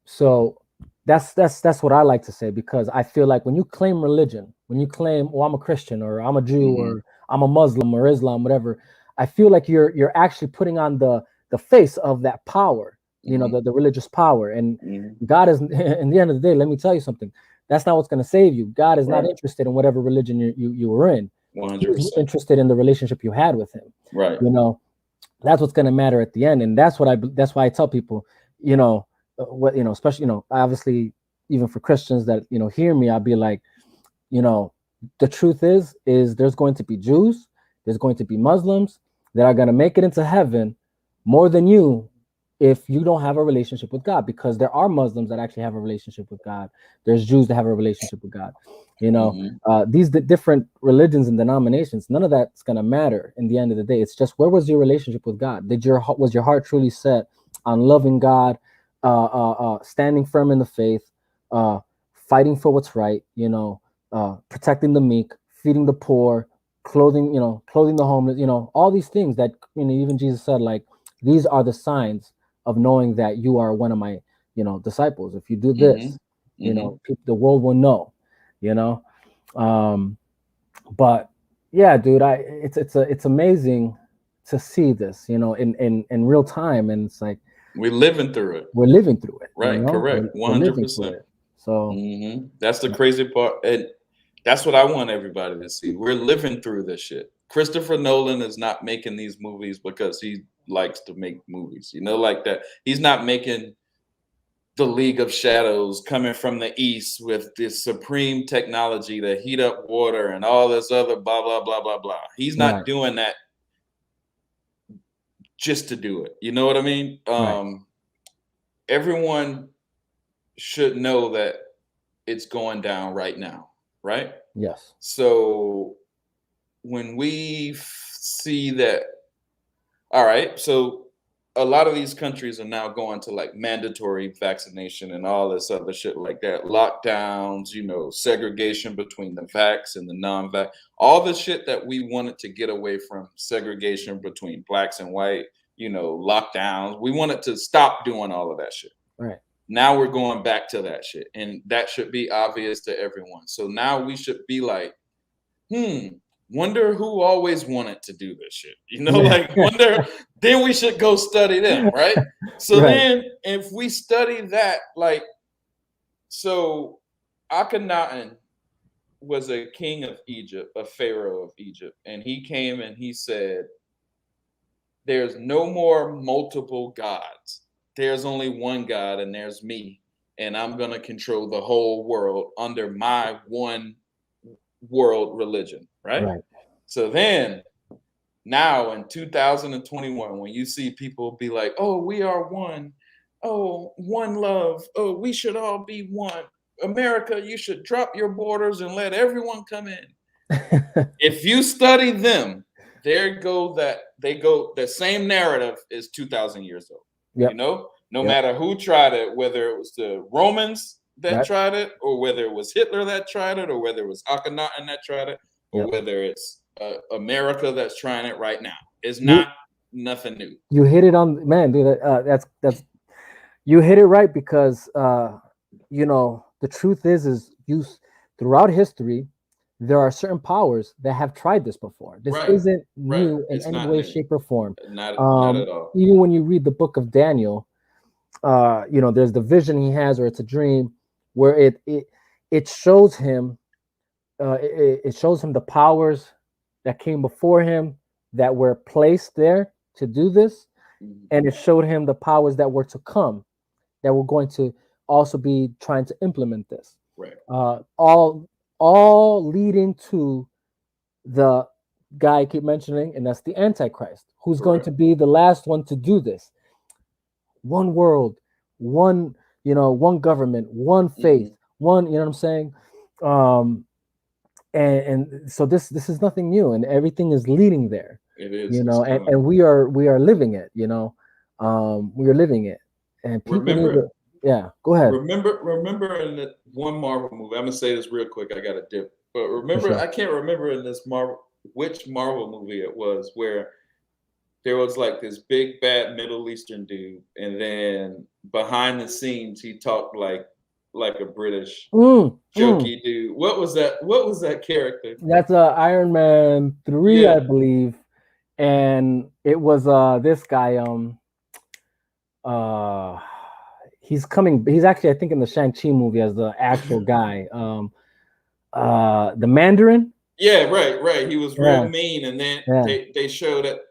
So that's what I like to say, because I feel like when you claim religion, when you claim, oh, I'm a Christian or I'm a Jew or I'm a Muslim or Islam, whatever, I feel like you're actually putting on the face of that power, you know, the religious power. And God is, in the end of the day, let me tell you something. That's not what's going to save you. God is not interested in whatever religion you were in. 100%. He's interested in the relationship you had with him. Right. You know, that's what's going to matter at the end. And that's why I tell people, you know, especially, you know, obviously even for Christians that, you know, hear me, I'll be like, you know, the truth is there's going to be Jews, There's going to be Muslims that are going to make it into heaven more than you if you don't have a relationship with God, because there are Muslims that actually have a relationship with God. There's Jews that have a relationship with God. You know, these different religions and denominations, none of that's going to matter in the end of the day. It's just, where was your relationship with God? Was your heart truly set on loving God, standing firm in the faith, fighting for what's right, you know, protecting the meek, feeding the poor, clothing the homeless, you know, all these things that, you know, even Jesus said, like, these are the signs of knowing that you are one of my, you know, disciples. If you do this, you know, the world will know, you know. But yeah, dude, it's amazing to see this, you know, in real time, and it's like we're living through it. Right, you know? Correct. 100%. So that's the crazy part, and that's what I want everybody to see. We're living through this shit. Christopher Nolan is not making these movies because he likes to make movies, you know, like that. He's not making the League of Shadows coming from the east with this supreme technology to heat up water and all this other blah blah blah blah blah. He's not doing that just to do it. You know what I mean? Everyone should know that it's going down right now, right? Yes. So when we see that, all right, so a lot of these countries are now going to like mandatory vaccination and all this other shit like that. Lockdowns, you know, segregation between the vax and the non-vax, all the shit that we wanted to get away from, segregation between blacks and white, you know, lockdowns. We wanted to stop doing all of that shit. Right. Now we're going back to that shit. And that should be obvious to everyone. So now we should be like, wonder who always wanted to do this shit. You know, like wonder, then we should go study them, right? So then if we study that, like, so Akhenaten was a king of Egypt, a pharaoh of Egypt, and he came and he said, there's no more multiple gods. There's only one God, and there's me, and I'm going to control the whole world under my one world religion, right? So then now in 2021, when you see people be like, oh, we are one, oh, one love, oh, we should all be one, America, you should drop your borders and let everyone come in. If you study them, the same narrative is 2,000 years old. You know, no matter who tried it, whether it was the Romans that tried it, or whether it was Hitler that tried it, or whether it was Akhenaten that tried it, or whether it's America that's trying it right now. It's not nothing new. You hit it on, man, dude. That's you hit it right, because you know, the truth is throughout history, there are certain powers that have tried this before. This isn't new in any way, shape, or form. Not at all. Even when you read the book of Daniel, you know, there's the vision he has, or it's a dream, where it shows him, it shows him the powers that came before him that were placed there to do this, and it showed him the powers that were to come, that were going to also be trying to implement this. All leading to the guy I keep mentioning, and that's the Antichrist, who's going to be the last one to do this. One world, one, you know, one government, one faith, one, you know what I'm saying? And so this is nothing new, and everything is leading there. It is, you know, and we are living it, you know. We are living it. And people go ahead. Remember in the one Marvel movie, I'm gonna say this real quick, I gotta dip. But remember, I can't remember in this which Marvel movie it was, where there was like this big bad Middle Eastern dude, and then behind the scenes he talked like a British jokey dude. What was that character? That's Iron Man 3, I believe. And it was this guy, he's actually, I think, in the Shang-Chi movie as the actual guy. The Mandarin. Yeah, right. He was real mean, and then they showed it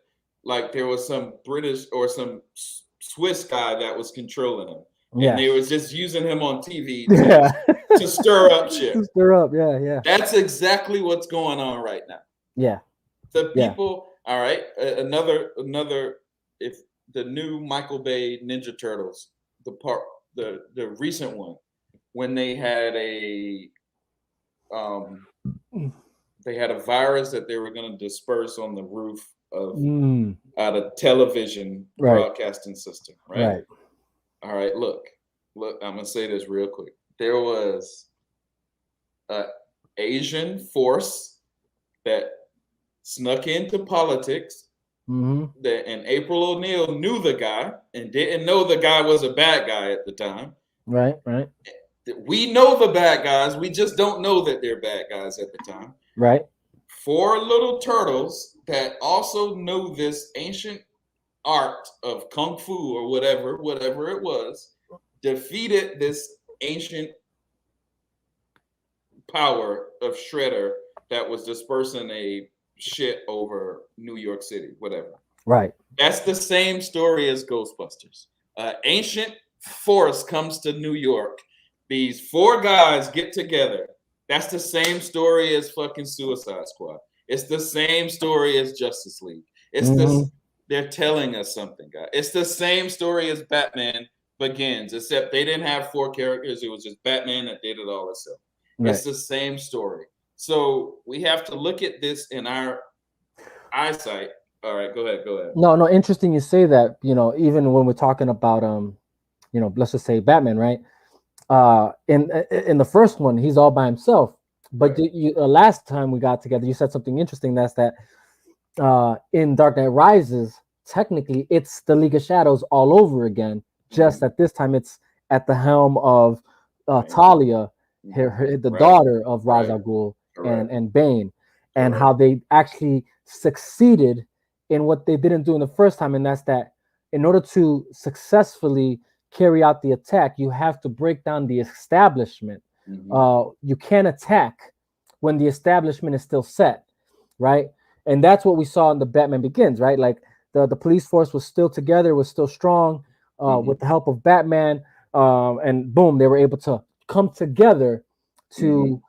like there was some British or some Swiss guy that was controlling him. And they was just using him on TV to stir up shit. To stir up, yeah. That's exactly what's going on right now. Yeah. The people, all right. Another. If the new Michael Bay Ninja Turtles, the recent one, when they had a virus that they were going to disperse on the roof of a television broadcasting system, right? All right, look, I'm gonna say this real quick. There was an Asian force that snuck into politics. And April O'Neil knew the guy and didn't know the guy was a bad guy at the time. Right. We know the bad guys. We just don't know that they're bad guys at the time. Right. 4 little turtles that also know this ancient art of kung fu or whatever it was, defeated this ancient power of Shredder that was dispersing a shit over New York City, whatever. Right. That's the same story as Ghostbusters. Ancient force comes to New York. These 4 guys get together. That's the same story as fucking Suicide Squad. It's the same story as Justice League. It's they're telling us something, guys. It's the same story as Batman Begins, except they didn't have 4 characters. It was just Batman that did it all itself. Right. It's the same story. So we have to look at this in our eyesight. All right, go ahead. No, interesting you say that. Even when we're talking about let's just say Batman, right? In the first one, he's all by himself. But last time we got together, you said something interesting. That's that in Dark Knight Rises, technically, it's the League of Shadows all over again. Just that this time, it's at the helm of Talia, the daughter of Ra's al Ghul, and Bane, and how they actually succeeded in what they didn't do in the first time, and that's that in order to successfully carry out the attack, you have to break down the establishment. You can't attack when the establishment is still set, right? And that's what we saw in the Batman Begins, right? Like the police force was still together, was still strong, with the help of Batman, and boom, they were able to come together to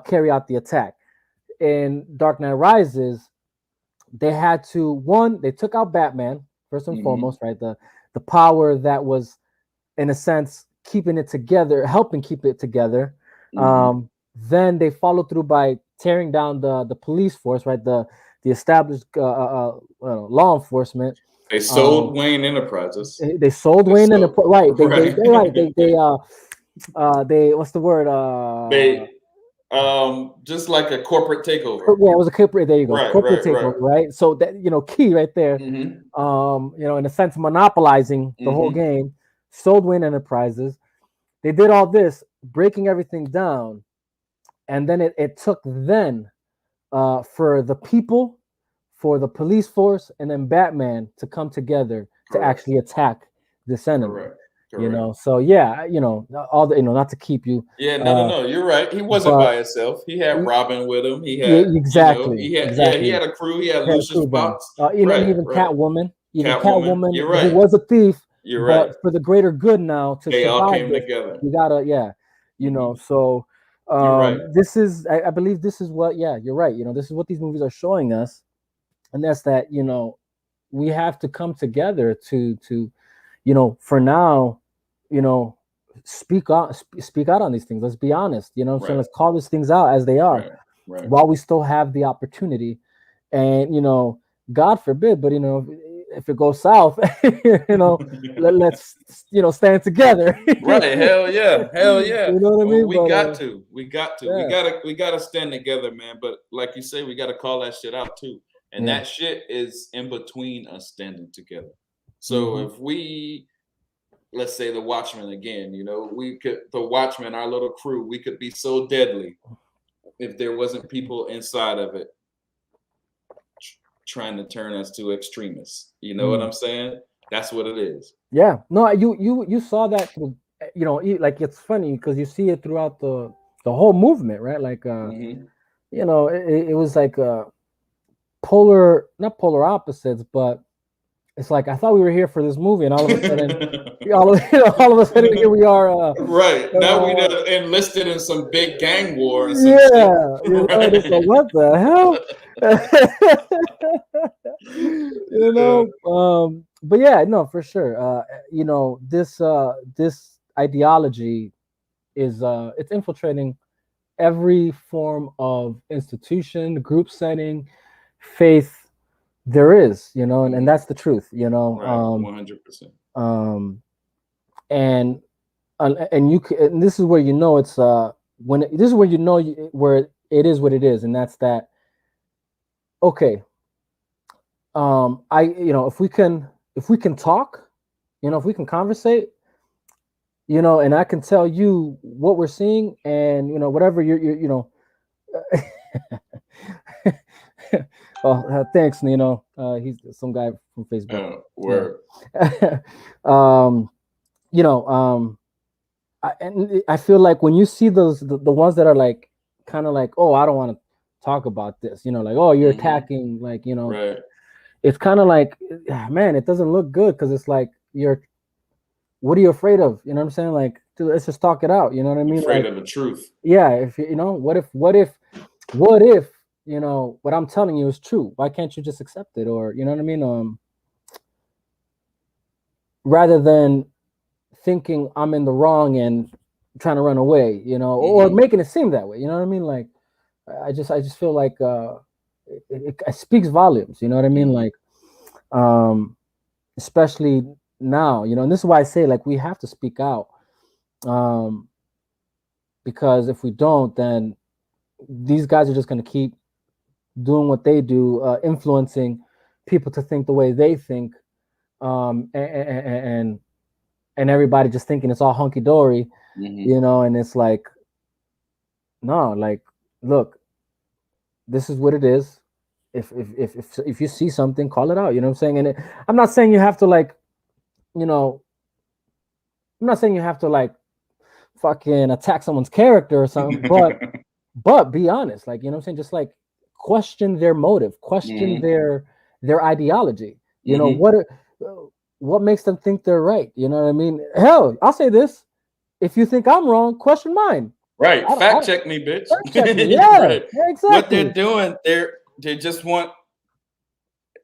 carry out the attack. In Dark Knight Rises, they had to they took out Batman first and foremost, right? The power that was, in a sense, keeping it together, helping keep it together. Then they followed through by tearing down the police force, right? The established law enforcement. They sold Wayne Enterprises. They sold Wayne Enterprises, right? They what's the word? Just like a corporate takeover. Yeah, it was a corporate. There you go, corporate takeover, right? So that key right there. In a sense, monopolizing the whole game. Sold Wayne Enterprises. They did all this, breaking everything down, and then it took for the people, for the police force, and then Batman to come together to actually attack this enemy. Correct. So all the not to keep you. Yeah, no, you're right. He wasn't by himself. He had Robin with him. He had exactly. He had a crew. He had Lucius Fox. Even Catwoman. Catwoman. You're right. Who was a thief. You're right. But for the greater good now to they survive all came together. You gotta, So right. This is, I believe, this is what. Yeah, you're right. This is what these movies are showing us, and that's that. We have to come together to for now. Speak out on these things. Let's be honest. So let's call these things out as they are, while we still have the opportunity. And God forbid, but if it goes south, let's stand together. Right? Hell yeah. You know what I mean? We got to. Yeah. We gotta stand together, man. But like you say, we gotta call that shit out too. And that shit is in between us standing together. So if we, let's say the Watchmen again, the Watchmen, our little crew, we could be so deadly if there wasn't people inside of it trying to turn us to extremists. You know what I'm saying? That's what it is. Yeah. No, you saw that, like it's funny because you see it throughout the whole movement, right? Like, it was like not polar opposites, but it's like I thought we were here for this movie, and all of a sudden, all of a sudden here we are. Right now we done enlisted in some big gang war or some shit. Yeah, Right. it's like what the hell? But yeah, no, for sure. This ideology is it's infiltrating every form of institution, group setting, faith there is, and that's the truth, Right, 100%. And and this is where it's this is where where it is what it is, and that's that. Okay, if we can talk, if we can conversate, and I can tell you what we're seeing, and whatever you're oh, thanks, he's some guy from Facebook. Word. I feel like when you see those the ones that are like kind of like, oh, I don't want to talk about this, like, oh, you're attacking, like, right. It's kind of like, man, it doesn't look good, because it's like, what are you afraid of? You know what I'm saying? Like, dude, let's just talk it out. You know what I mean? Afraid like, of the truth. Yeah. If what if what I'm telling you is true? Why can't you just accept it? Or, you know what I mean? Rather than thinking I'm in the wrong and trying to run away, or making it seem that way. You know what I mean? Like, I just feel like it speaks volumes. You know what I mean? Like, especially now, and this is why I say, like, we have to speak out, because if we don't, then these guys are just going to keep doing what they do, influencing people to think the way they think, and everybody just thinking it's all hunky dory, and it's like, no, like, look, this is what it is. If you see something, call it out. You know what I'm saying? And I'm not saying you have to, like, I'm not saying you have to, like, fucking attack someone's character or something, but be honest, like, you know what I'm saying? Just, like, question their motive, question their ideology. What makes them think they're right? You know what I mean? Hell, I'll say this: if you think I'm wrong, question mine. Right, fact check me, bitch. Fact check me. Yeah, right. Yeah, exactly. What they're doing, they just want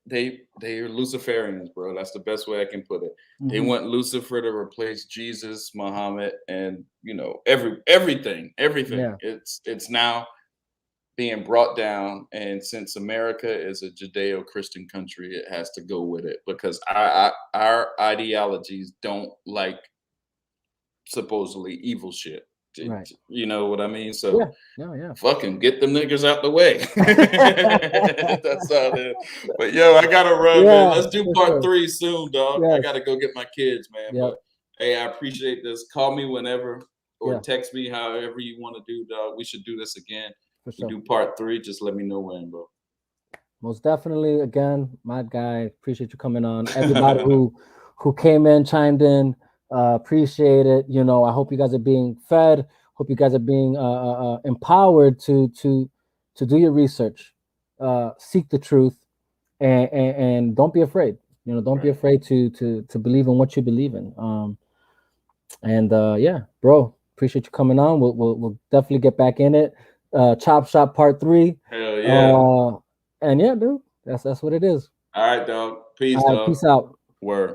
they're Luciferians, bro. That's the best way I can put it. They want Lucifer to replace Jesus, Muhammad, and everything. Yeah. It's now being brought down, and since America is a Judeo-Christian country, it has to go with it, because our ideologies don't like supposedly evil shit. Right. You know what I mean? So yeah. Fucking get them niggas out the way. That's all it is. But yo, I gotta run, man. Let's do part 3 soon, dog. Yes. I gotta go get my kids, man. Yep. But hey, I appreciate this. Call me whenever, or text me, however you want to do, dog. We should do this again. We do part 3. Just let me know when, bro. Most definitely. Again, my guy. Appreciate you coming on. Everybody who came in, chimed in. Appreciate it. I hope you guys are being fed. Hope you guys are being empowered to do your research, seek the truth, and don't be afraid. Don't be afraid to believe in what you believe in. Yeah, bro, appreciate you coming on. We'll definitely get back in it. Chop Shop Part 3. Hell yeah. And yeah, dude, that's what it is. All right, dog. Peace, dog. Peace out. Word.